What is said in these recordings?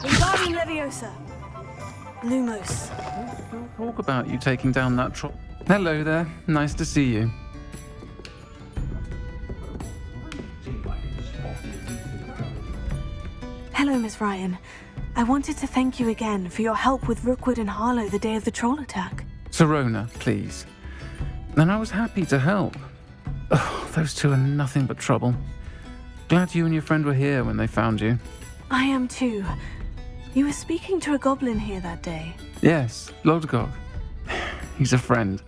Wingardium Leviosa. Lumos. Talk about you taking down that Hello there. Nice to see you. Hello, Miss Ryan. I wanted to thank you again for your help with Rookwood and Harlow the day of the troll attack. Sirona, please. And I was happy to help. Oh, those two are nothing but trouble. Glad you and your friend were here when they found you. I am too. You were speaking to a goblin here that day. Yes, Lodgok. He's a friend.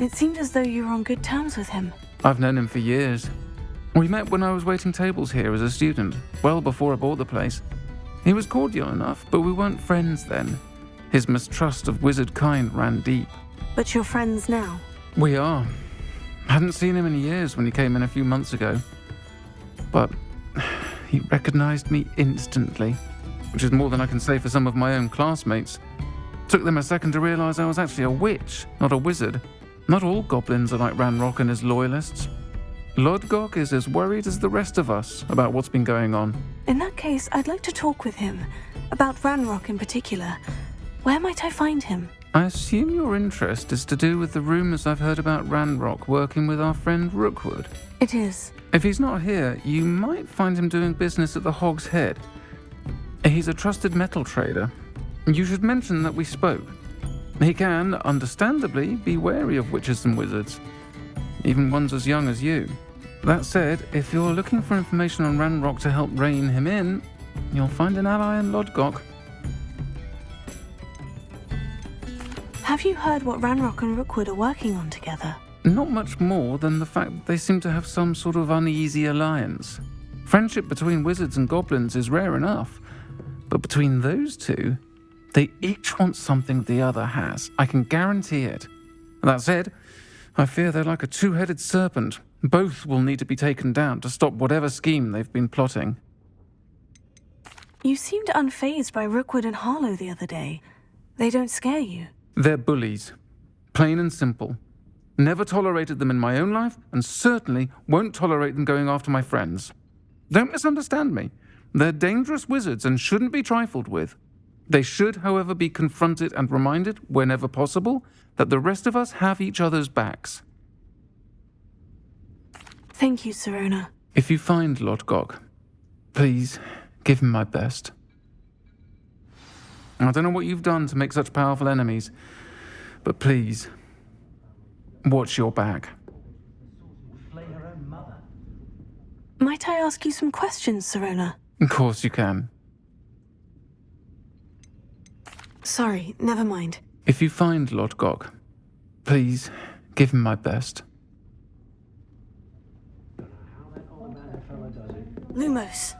It seemed as though you were on good terms with him. I've known him for years. We met when I was waiting tables here as a student, well before I bought the place. He was cordial enough, but we weren't friends then. His mistrust of wizard kind ran deep. But you're friends now? We are. Hadn't seen him in years when he came in a few months ago. But he recognized me instantly, which is more than I can say for some of my own classmates. Took them a second to realize I was actually a witch, not a wizard. Not all goblins are like Ranrock and his loyalists. Lodgok is as worried as the rest of us about what's been going on. In that case, I'd like to talk with him. About Ranrock in particular. Where might I find him? I assume your interest is to do with the rumors I've heard about Ranrock working with our friend Rookwood. It is. If he's not here, you might find him doing business at the Hog's Head. He's a trusted metal trader. You should mention that we spoke. He can, understandably, be wary of witches and wizards, even ones as young as you. That said, if you're looking for information on Ranrock to help rein him in, you'll find an ally in Lodgok. Have you heard what Ranrock and Rookwood are working on together? Not much more than the fact that they seem to have some sort of uneasy alliance. Friendship between wizards and goblins is rare enough, but between those two, they each want something the other has. I can guarantee it. That said, I fear they're like a two-headed serpent. Both will need to be taken down to stop whatever scheme they've been plotting. You seemed unfazed by Rookwood and Harlow the other day. They don't scare you. They're bullies. Plain and simple. Never tolerated them in my own life, and certainly won't tolerate them going after my friends. Don't misunderstand me. They're dangerous wizards and shouldn't be trifled with. They should, however, be confronted and reminded, whenever possible, that the rest of us have each other's backs. Thank you, Sirona. If you find Lodgok, please give him my best. I don't know what you've done to make such powerful enemies, but please, watch your back. Might I ask you some questions, Sirona? Of course you can. Sorry, never mind. If you find Lodgok, please give him my best. Lumos.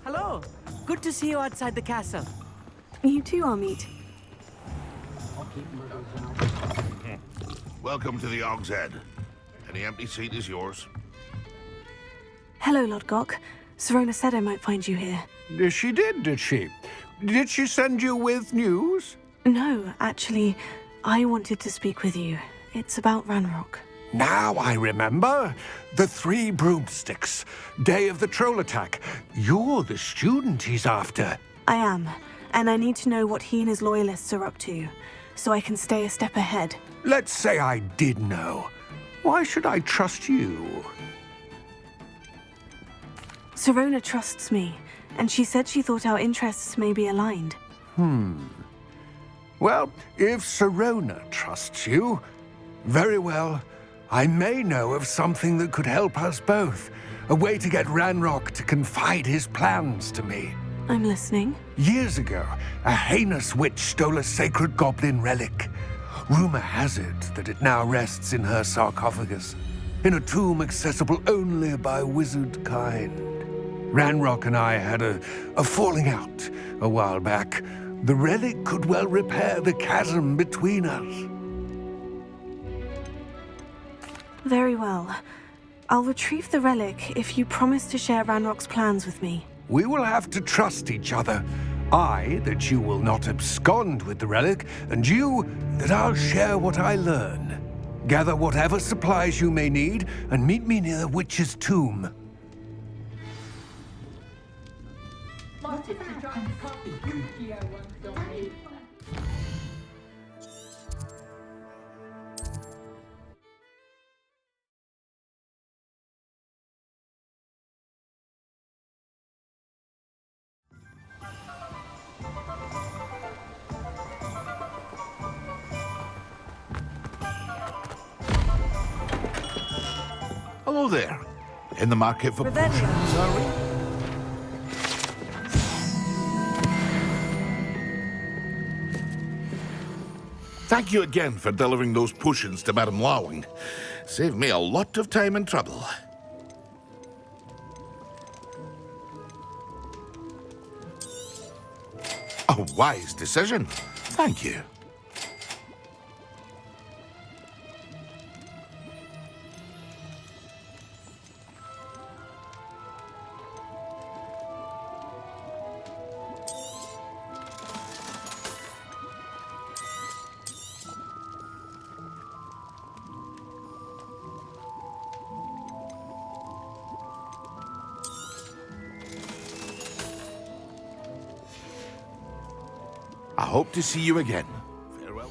Hello. Good to see you outside the castle. You too, Amit. Welcome to the Hog's Head. Any empty seat is yours. Hello, Lodgok. Sirona said I might find you here. She did she? Did she send you with news? No, actually, I wanted to speak with you. It's about Ranrock. Now I remember. The 3 broomsticks. Day of the troll attack. You're the student he's after. I am, and I need to know what he and his loyalists are up to, so I can stay a step ahead. Let's say I did know. Why should I trust you? Sirona trusts me, and she said she thought our interests may be aligned. Well, if Sirona trusts you, very well. I may know of something that could help us both. A way to get Ranrock to confide his plans to me. I'm listening. Years ago, a heinous witch stole a sacred goblin relic. Rumor has it that it now rests in her sarcophagus, in a tomb accessible only by wizard kind. Ranrock and I had a falling out a while back. The relic could well repair the chasm between us. Very well. I'll retrieve the relic if you promise to share Ranrock's plans with me. We will have to trust each other. I, that you will not abscond with the relic, and you, that I'll share what I learn. Gather whatever supplies you may need, and meet me near the witch's tomb. Hello there. In the market for Revelio. potions, are we? Thank you again for delivering those potions to Madame Lawing. Saved me a lot of time and trouble. A wise decision. Thank you. I hope to see you again. Farewell.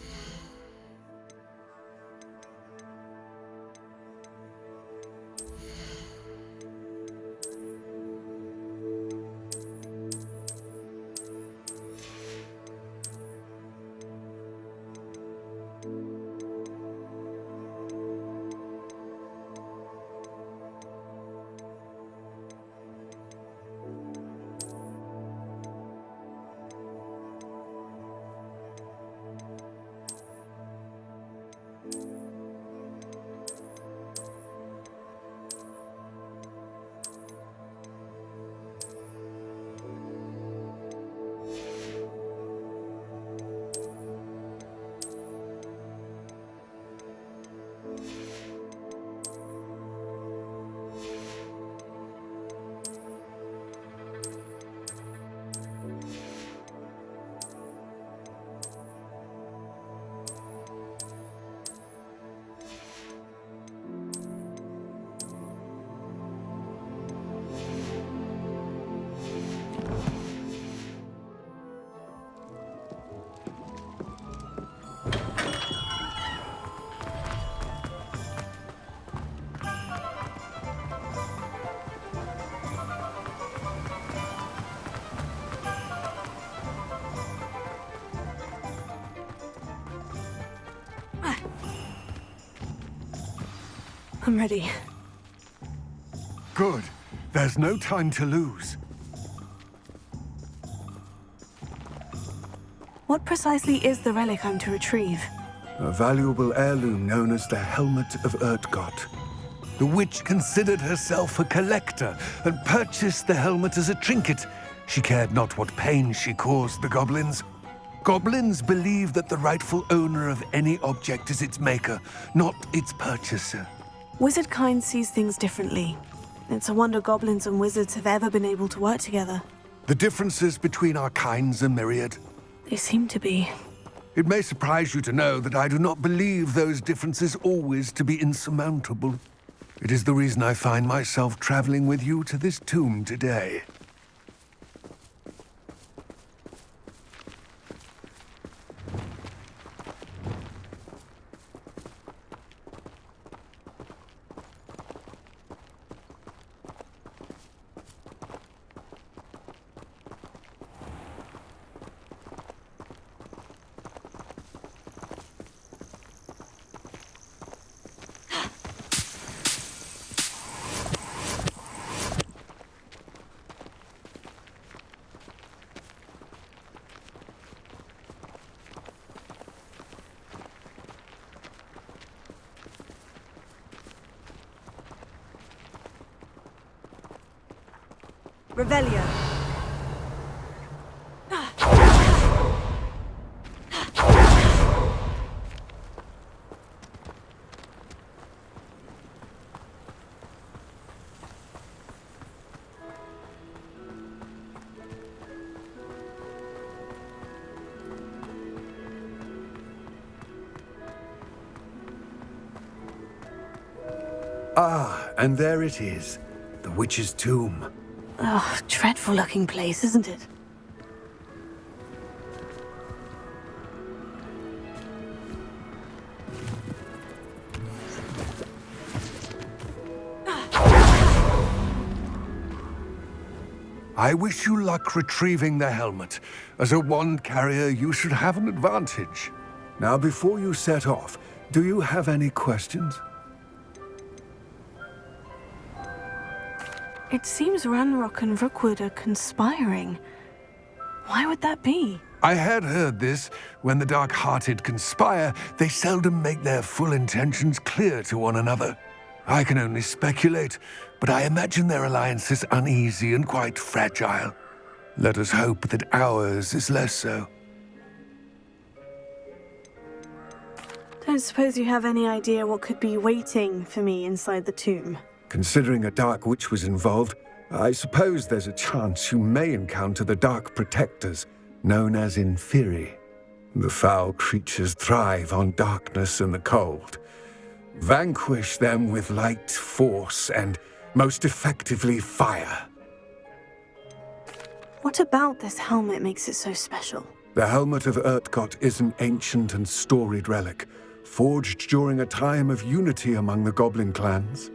I'm ready. Good. There's no time to lose. What precisely is the relic I'm to retrieve? A valuable heirloom known as the Helmet of Urtgott. The witch considered herself a collector and purchased the helmet as a trinket. She cared not what pain she caused the goblins. Goblins believe that the rightful owner of any object is its maker, not its purchaser. Wizard kind sees things differently. It's a wonder goblins and wizards have ever been able to work together. The differences between our kinds are myriad. They seem to be. It may surprise you to know that I do not believe those differences always to be insurmountable. It is the reason I find myself traveling with you to this tomb today. Revelio. Ah, and there it is. The witch's tomb. Oh, dreadful looking place, isn't it? I wish you luck retrieving the helmet. As a wand carrier, you should have an advantage. Now, before you set off, do you have any questions? It seems Ranrock and Rookwood are conspiring. Why would that be? I had heard this. When the dark-hearted conspire, they seldom make their full intentions clear to one another. I can only speculate, but I imagine their alliance is uneasy and quite fragile. Let us hope that ours is less so. Don't suppose you have any idea what could be waiting for me inside the tomb? Considering a Dark Witch was involved, I suppose there's a chance you may encounter the Dark Protectors, known as Inferi. The foul creatures thrive on darkness and the cold. Vanquish them with light, force, and most effectively fire. What about this helmet makes it so special? The Helmet of Urtkot is an ancient and storied relic, forged during a time of unity among the goblin clans.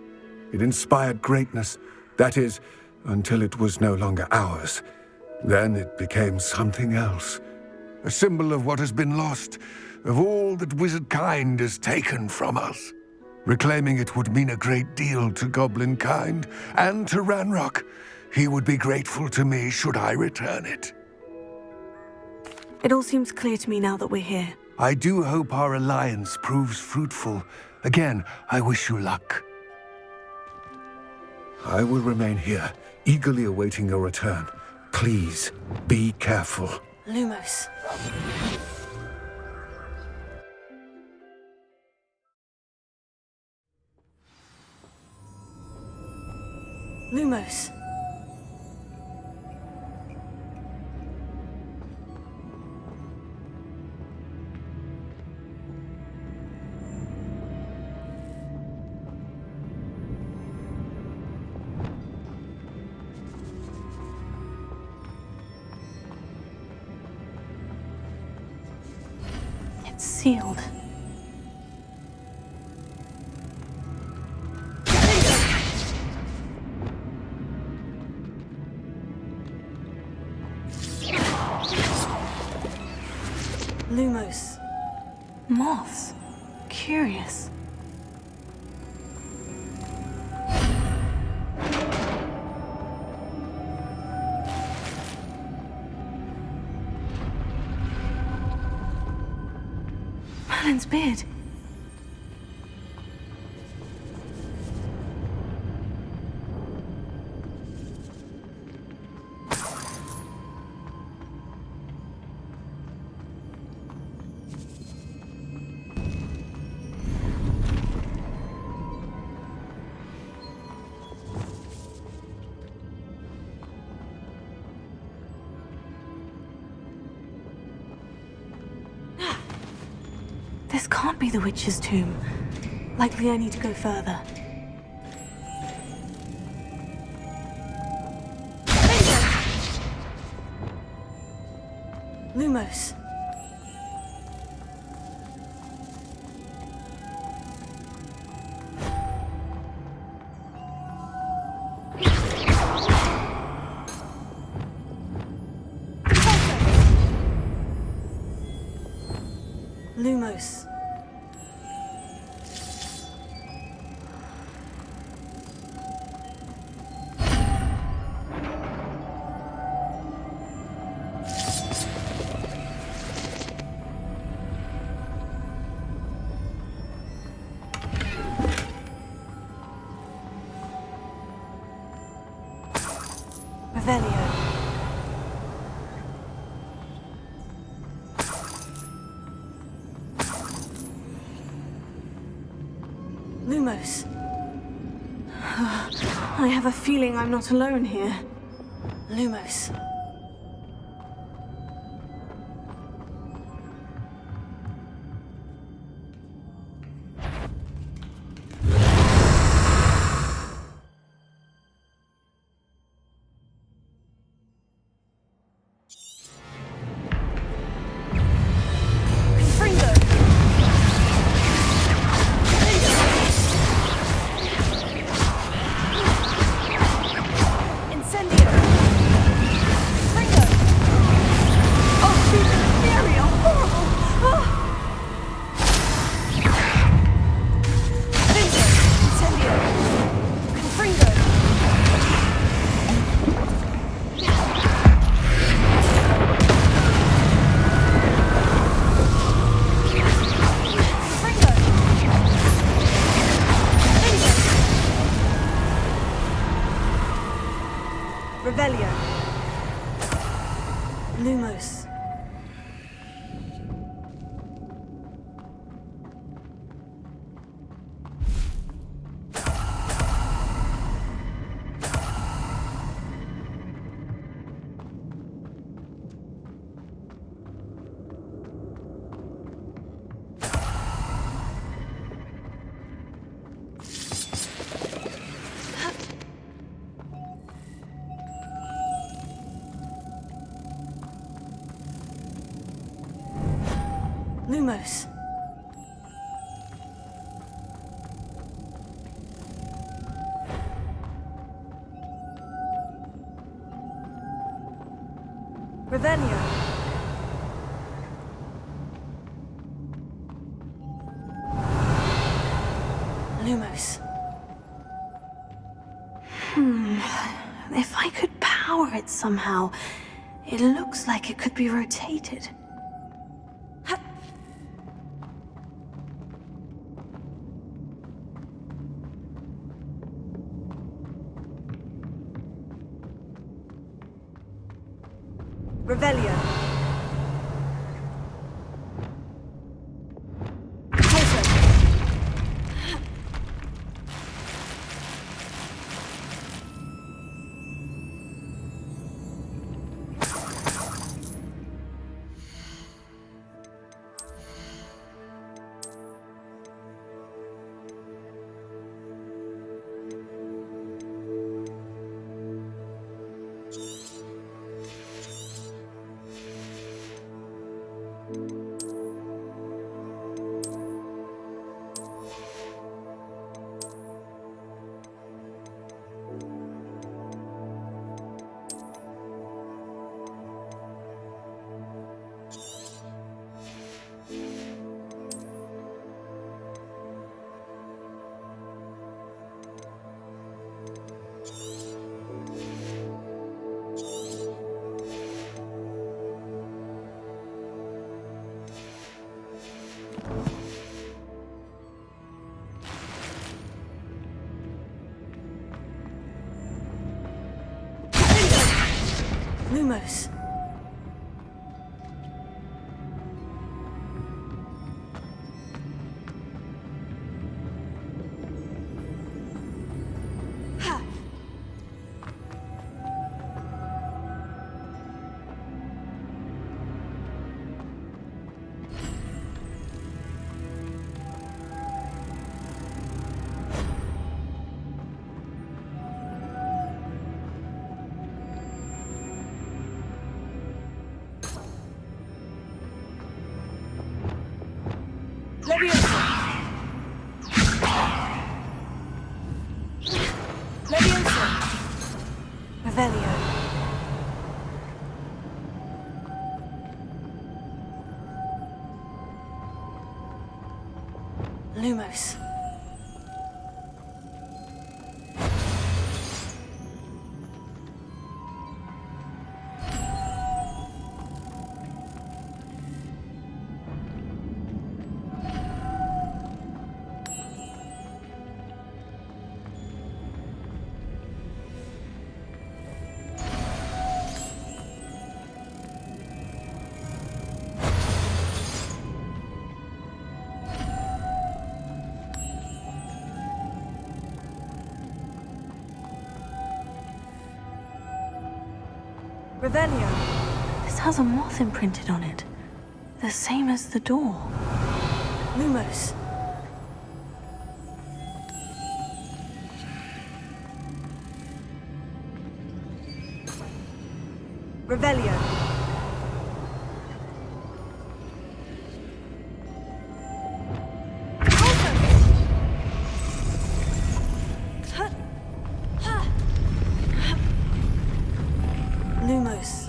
It inspired greatness, that is, until it was no longer ours. Then it became something else. A symbol of what has been lost, of all that wizard kind has taken from us. Reclaiming it would mean a great deal to goblin kind, and to Ranrock. He would be grateful to me should I return it. It all seems clear to me now that we're here. I do hope our alliance proves fruitful. Again, I wish you luck. I will remain here, eagerly awaiting your return. Please, be careful. Lumos. Lumos. It's sealed. Lumos. Moths. Curious. Merlin's beard. This can't be the witch's tomb. Likely I need to go further. Lumos. Lumos. Revelio. Lumos. I have a feeling I'm not alone here. Lumos. Confringo. Incendio. Confringo. Oh, Jesus, Fury, horrible. Oh. Confringo. Incendio. Confringo. Confringo. Revelio. Lumos. Lumos. Revelio. Lumos. If I could power it somehow, it looks like it could be rotated. Hup. Revelio. Pulsar. Lumos. Ha. Leviosa. Leviosa. Revelio. Lumos. Revelio. This has a moth imprinted on it. The same as the door. Lumos. Revelio. Lumos.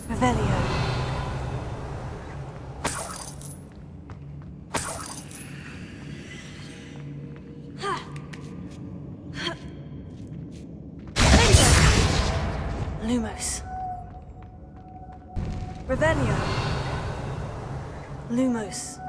Revelio. Lumos. Revelio. Lumos.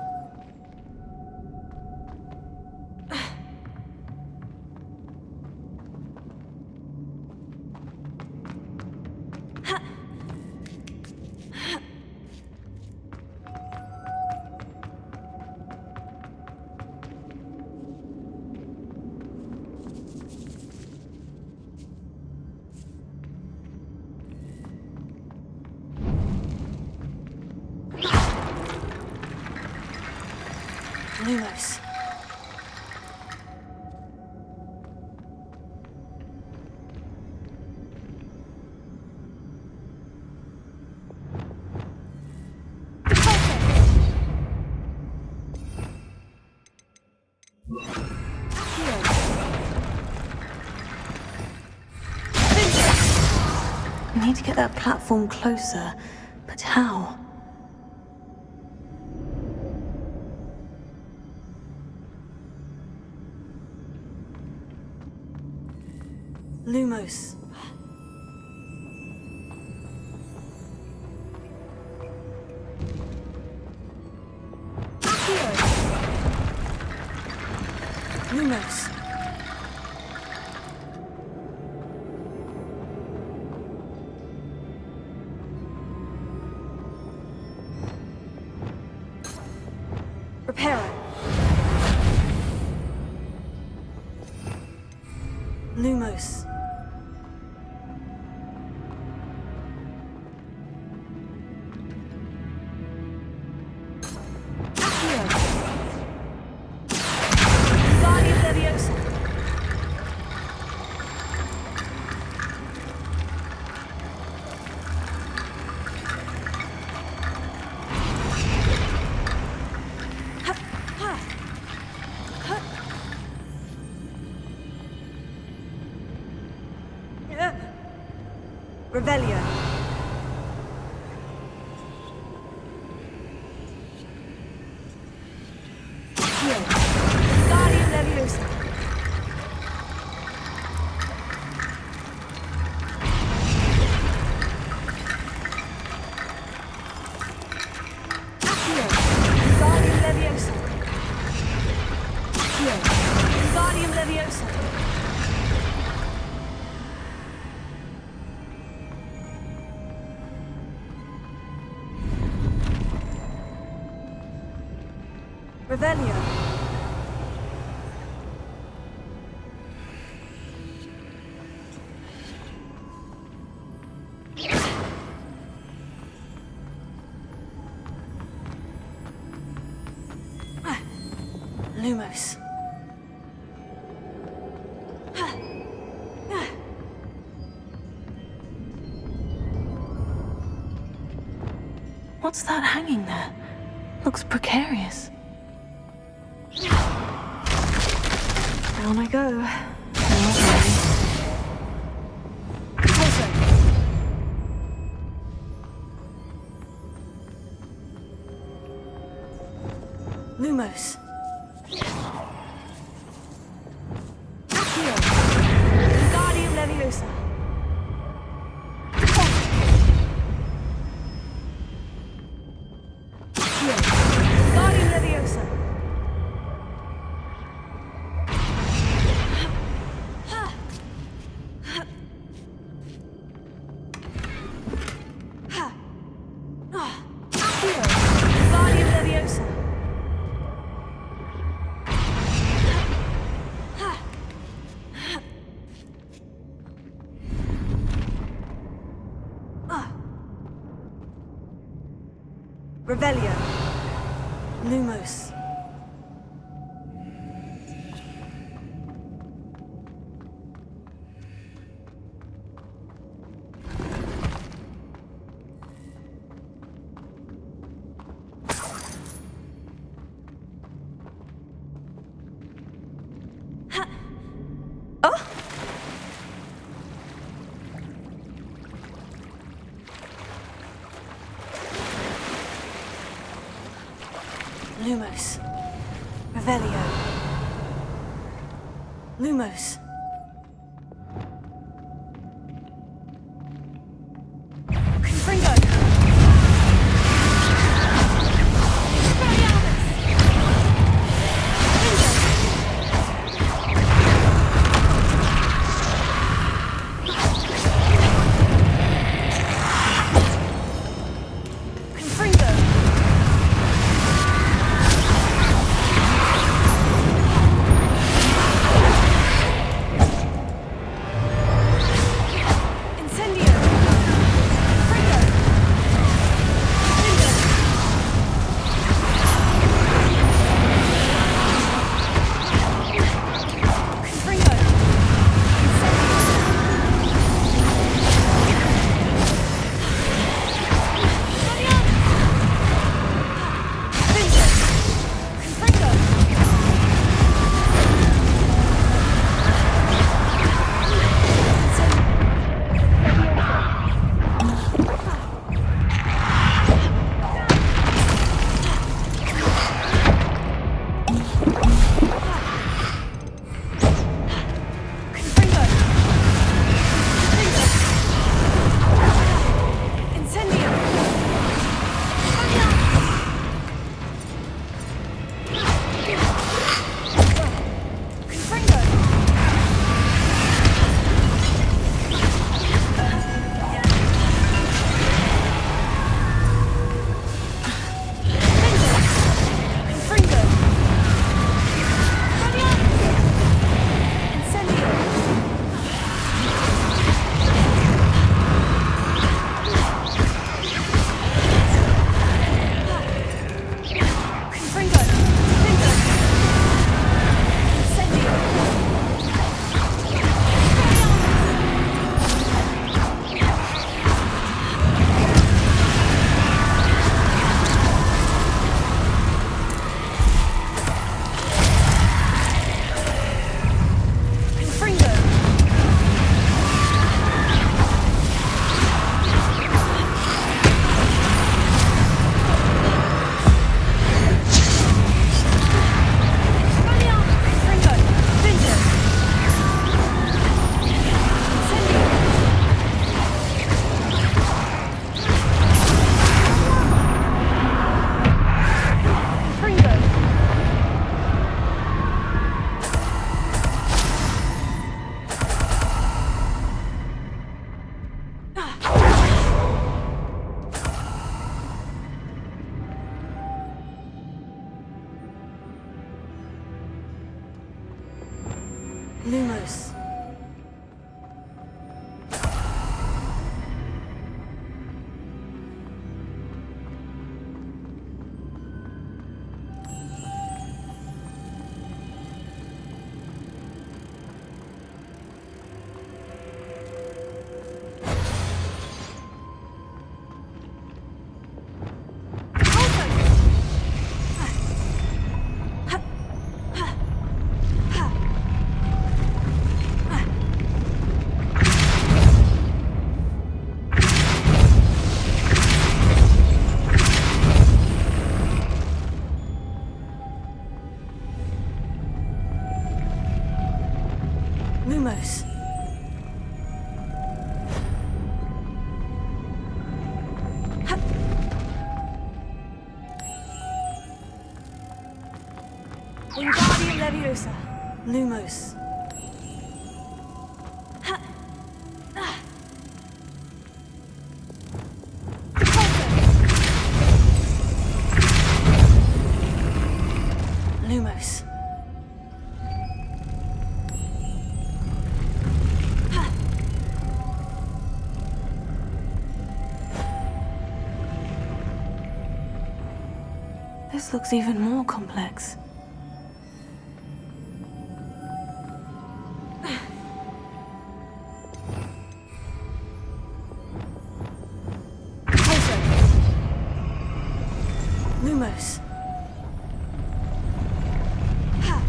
Lumos. We need to get that platform closer, but how? Lumos. Lumos. Reparo. Lumos. Revelio. Guardian Leviosa. Guardian Leviosa. Guardian Leviosa. Revelio. Lumos. What's that hanging there? Looks precarious. Down I go. Lumos. Guardian Leviosa. Revelio. Lumos. Lumos. Revelio. Lumos. Confringo. Lumos. Lumos. Wingardium Leviosa. Lumos. Lumos. This looks even more complex. Closer. Lumos. Ha.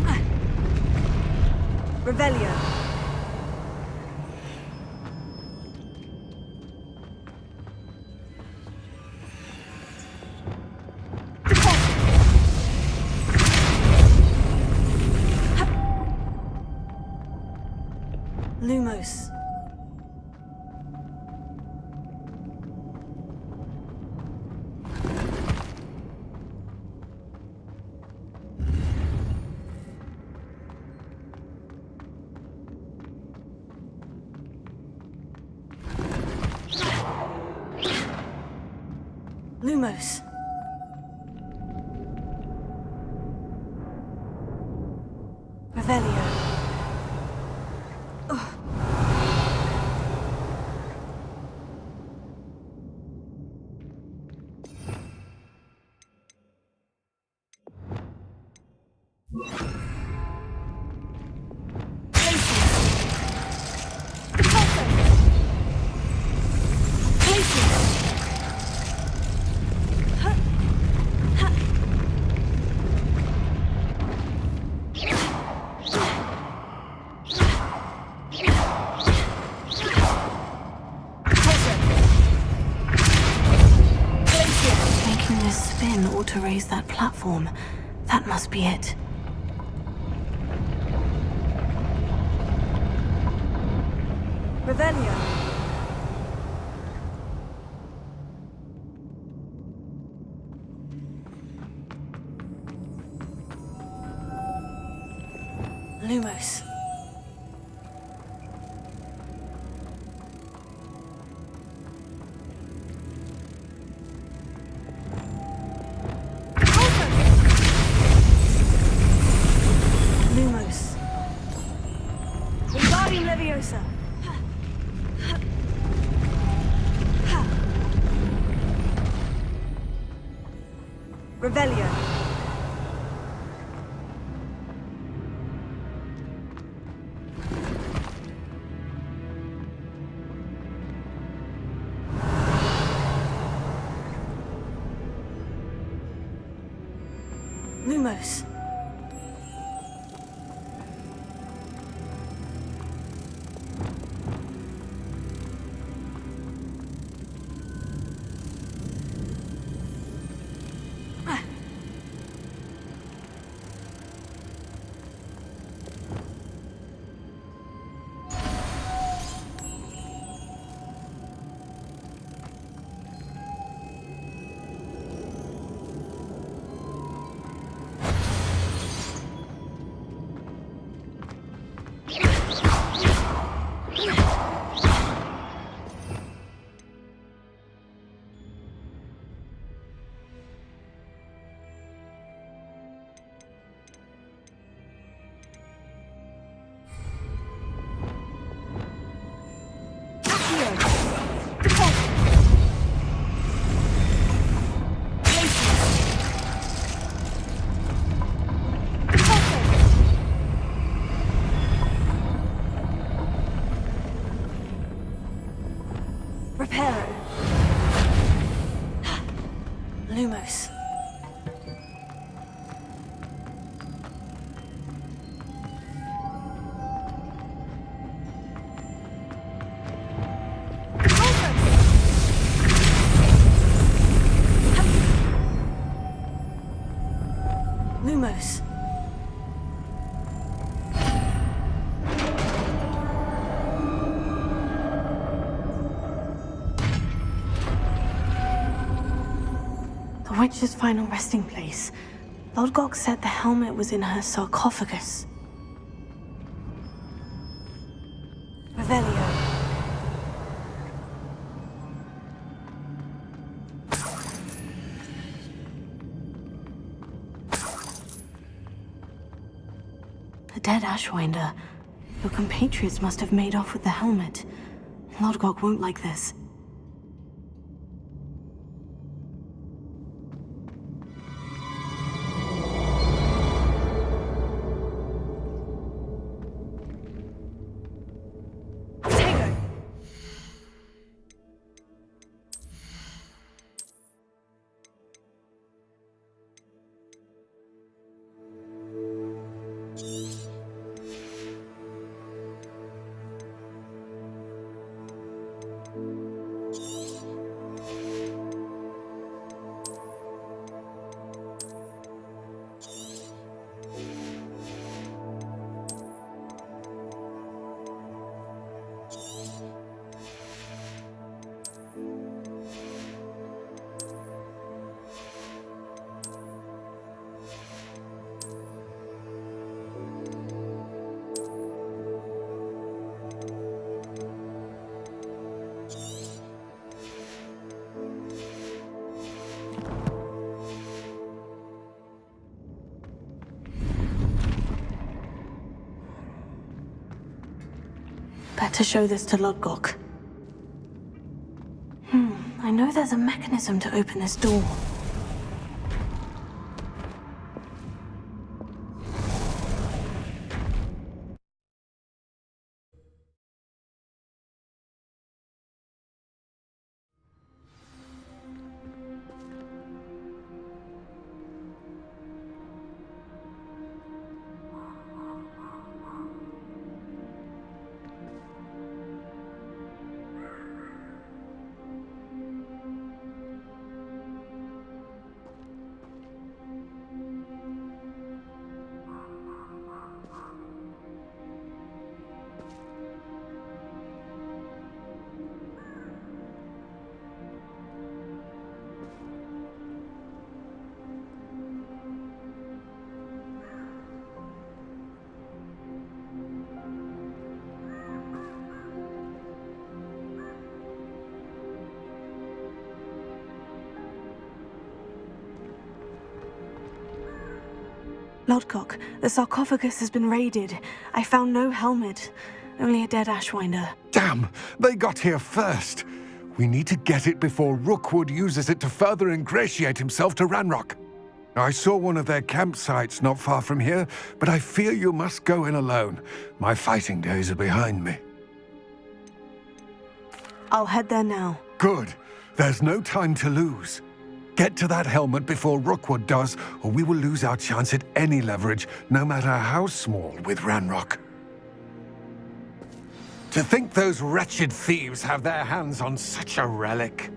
Ah. Revelio. Lumos. Lumos. Revelio. Making this spin ought to raise that platform. That must be it. Revelio. Lumos. Lumos. Wingardium Leviosa. Revelio. Lumos. Reparo. Lumos. Lumos. The witch's final resting place. Lodgok said the helmet was in her sarcophagus. Revelio. The dead Ashwinder. Your compatriots must have made off with the helmet. Lodgok won't like this. Better show this to Lodgok. I know there's a mechanism to open this door. Lodgok, the sarcophagus has been raided. I found no helmet, only a dead Ashwinder. Damn! They got here first. We need to get it before Rookwood uses it to further ingratiate himself to Ranrock. I saw one of their campsites not far from here, but I fear you must go in alone. My fighting days are behind me. I'll head there now. Good. There's no time to lose. Get to that helmet before Rookwood does, or we will lose our chance at any leverage, no matter how small, with Ranrock. To think those wretched thieves have their hands on such a relic.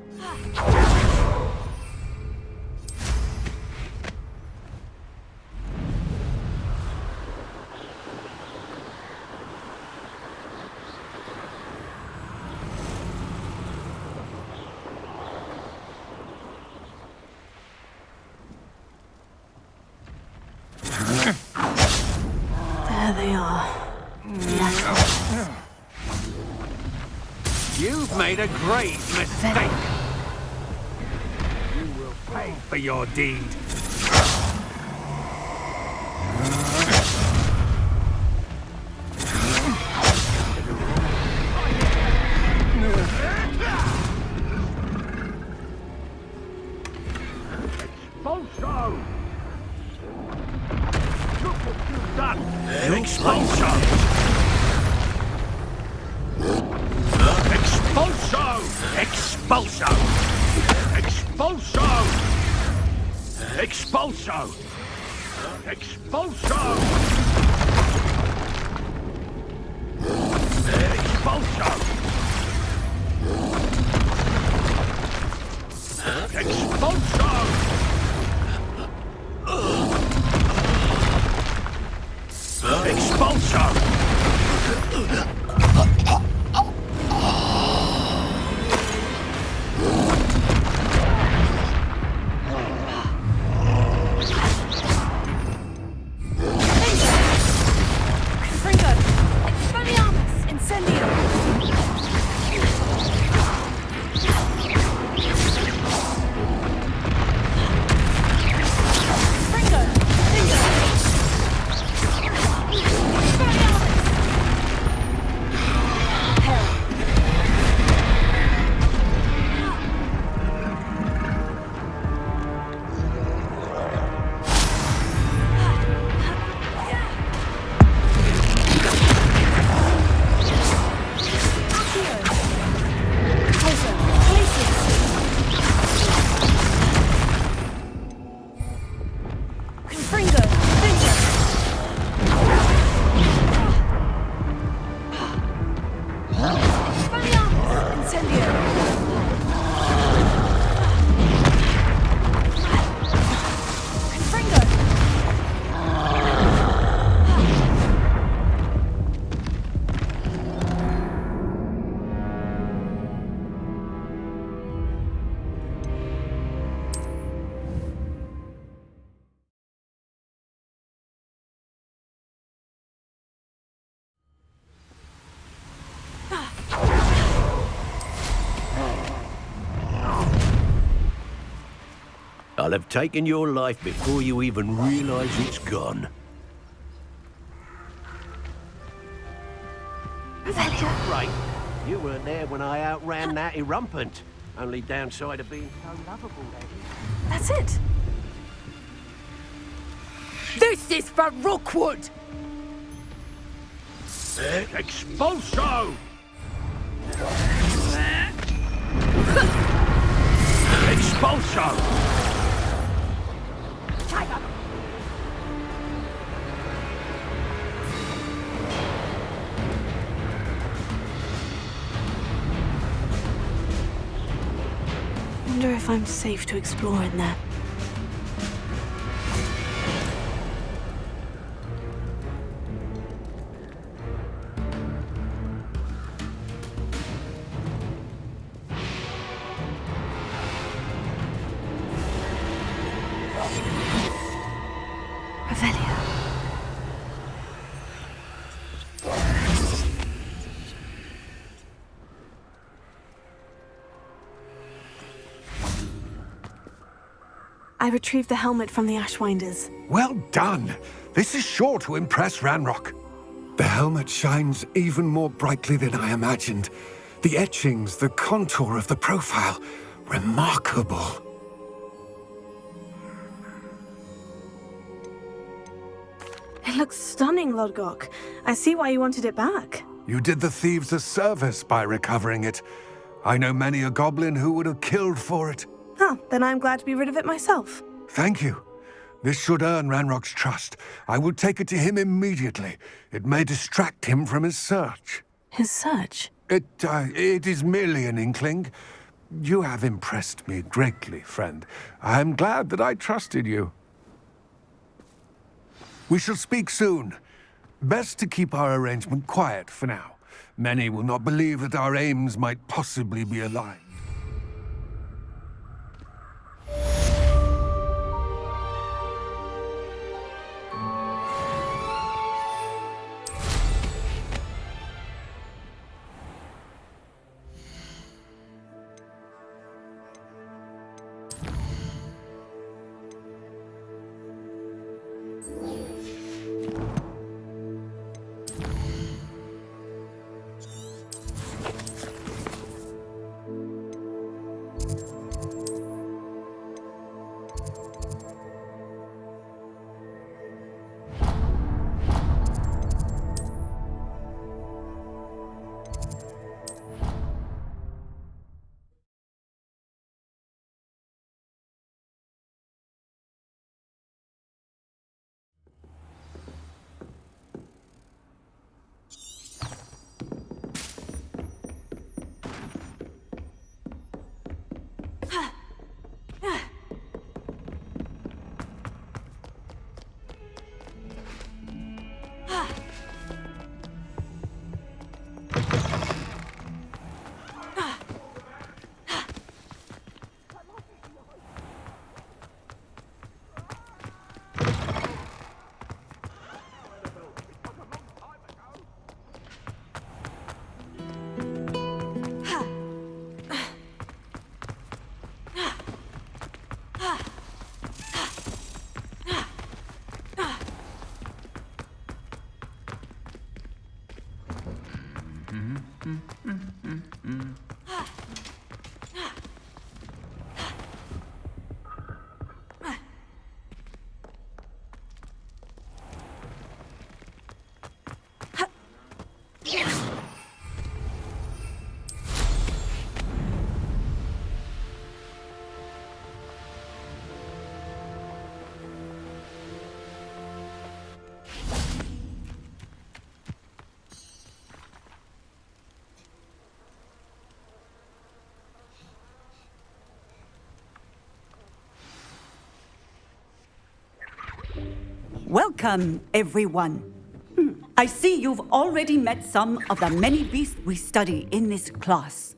There they are. Yes. You've made a grave mistake. You will pay for your deed. Expulso! Look what you've done! Expulso! Expulso! Expulso! Expulso! Expulso! Expulso! Expulso! Expulso! Expulso! I'll have taken your life before you even realize it's gone. Revelio. Right. You weren't there when I outran that Erumpant. Only downside of being so lovable, that is. That's it. This is for Rookwood! Expulso! Expulso! Wonder if I'm safe to explore in there. Revelio. I retrieved the helmet from the Ashwinders. Well done! This is sure to impress Ranrock. The helmet shines even more brightly than I imagined. The etchings, the contour of the profile, remarkable. It looks stunning, Lodgok. I see why you wanted it back. You did the thieves a service by recovering it. I know many a goblin who would have killed for it. Huh, then I'm glad to be rid of it myself. Thank you. This should earn Ranrock's trust. I will take it to him immediately. It may distract him from his search. His search? It is merely an inkling. You have impressed me greatly, friend. I am glad that I trusted you. We shall speak soon. Best to keep our arrangement quiet for now. Many will not believe that our aims might possibly be aligned. Welcome, everyone. I see you've already met some of the many beasts we study in this class.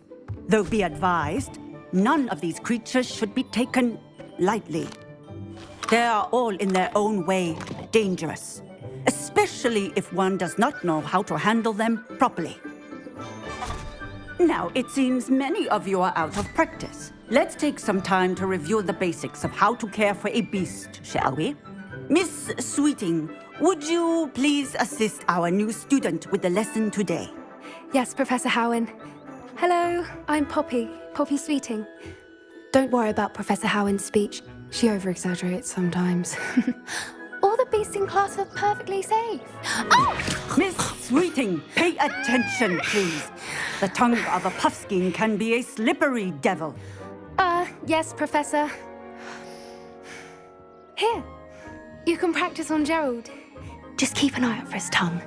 Though be advised, none of these creatures should be taken lightly. They are all in their own way dangerous, especially if one does not know how to handle them properly. Now, it seems many of you are out of practice. Let's take some time to review the basics of how to care for a beast, shall we? Miss Sweeting, would you please assist our new student with the lesson today? Yes, Professor Howen. Hello, I'm Poppy Sweeting. Don't worry about Professor Howard's speech. She over-exaggerates sometimes. All the beasts in class are perfectly safe. Oh! Miss Sweeting, pay attention, please. The tongue of a puffskein can be a slippery devil. Yes, Professor. Here, you can practice on Gerald. Just keep an eye out for his tongue.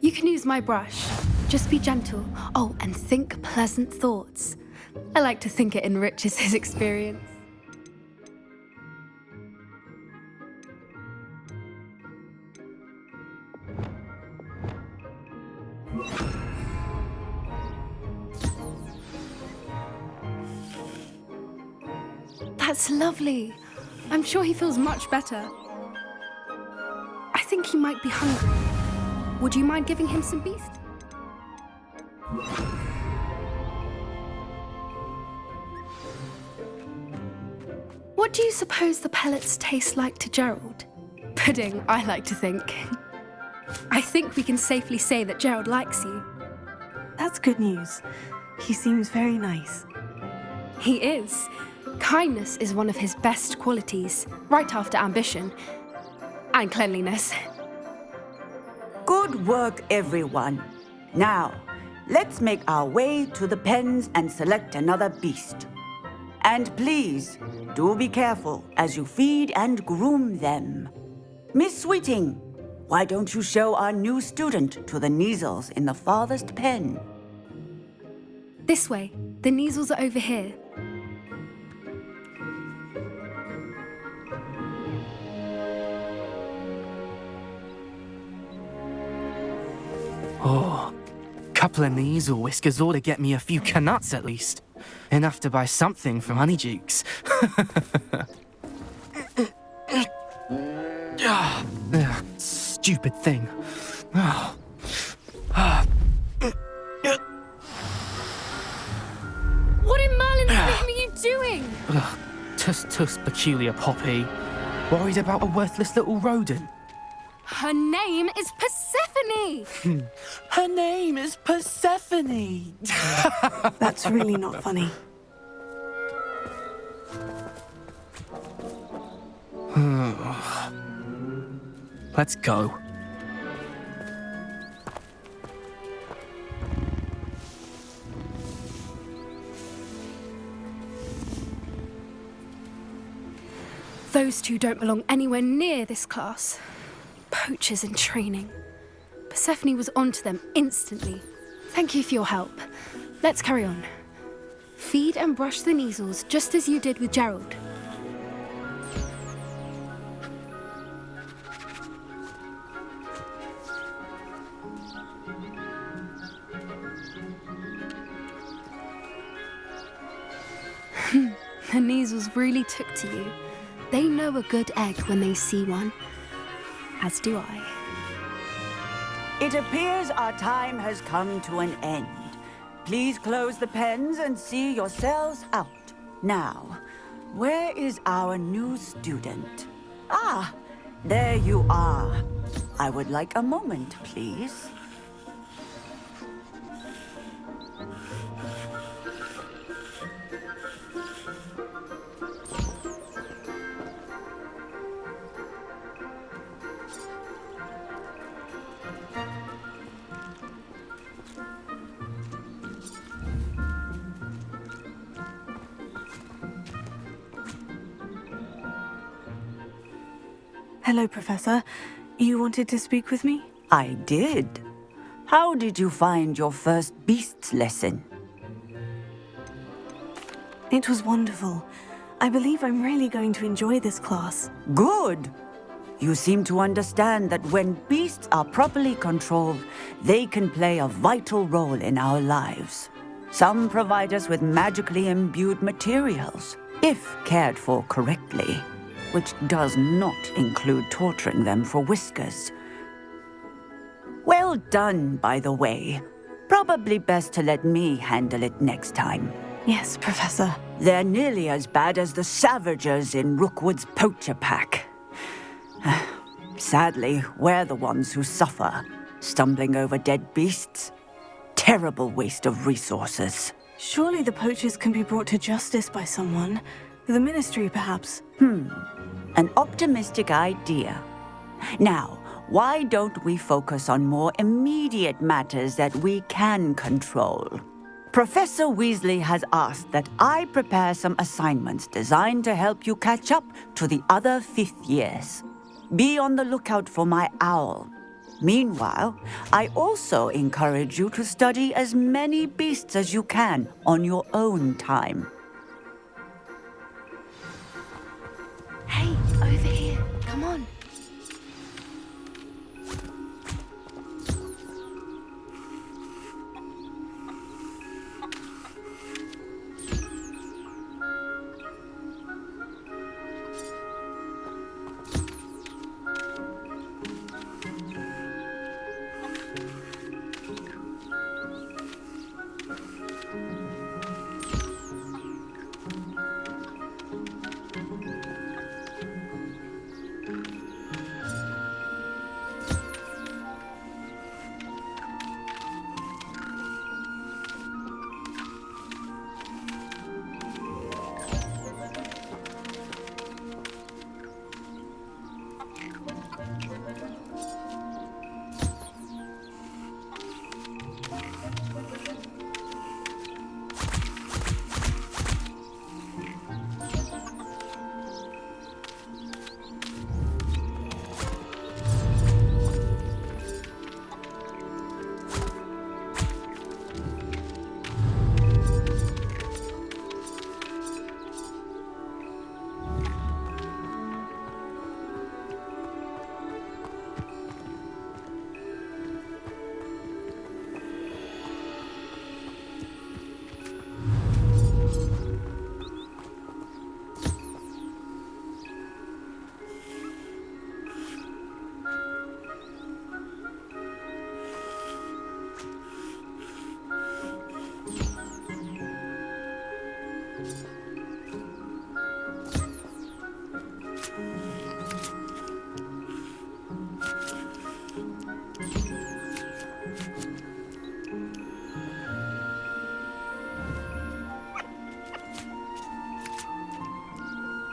You can use my brush. Just be gentle. Oh, and think pleasant thoughts. I like to think it enriches his experience. That's lovely. I'm sure he feels much better. I think he might be hungry. Would you mind giving him some beast? What do you suppose the pellets taste like to Gerald? Pudding, I like to think. I think we can safely say that Gerald likes you. That's good news. He seems very nice. He is. Kindness is one of his best qualities, right after ambition and cleanliness. Good work, everyone. Now, let's make our way to the pens and select another beast. And please, do be careful as you feed and groom them. Miss Sweeting, why don't you show our new student to the Neasels in the farthest pen? This way. The Neasels are over here. Oh, couple of Neasel whiskers ought to get me a few canuts at least. Enough to buy something from Honeydukes. Stupid thing. What in Merlin's name are you doing? Tuss peculiar Poppy. Worried about a worthless little rodent. Her name is Persephone! Her name is Persephone! That's really not funny. Let's go. Those two don't belong anywhere near this class. Poachers in training. Persephone was onto them instantly. Thank you for your help. Let's carry on. Feed and brush the Neasels just as you did with Gerald. The Neasels really took to you. They know a good egg when they see one. As do I. It appears our time has come to an end. Please close the pens and see yourselves out. Now, where is our new student? Ah, there you are. I would like a moment, please. Hello, Professor. You wanted to speak with me? I did. How did you find your first beasts lesson? It was wonderful. I believe I'm really going to enjoy this class. Good. You seem to understand that when beasts are properly controlled, they can play a vital role in our lives. Some provide us with magically imbued materials, if cared for correctly, which does not include torturing them for whiskers. Well done, by the way. Probably best to let me handle it next time. Yes, Professor. They're nearly as bad as the Savagers in Rookwood's poacher pack. Sadly, we're the ones who suffer. stumbling over dead beasts. Terrible waste of resources. Surely the poachers can be brought to justice by someone. The Ministry, perhaps. An optimistic idea. Now, why don't we focus on more immediate matters that we can control? Professor Weasley has asked that I prepare some assignments designed to help you catch up to the other 5th years. Be on the lookout for my owl. Meanwhile, I also encourage you to study as many beasts as you can on your own time.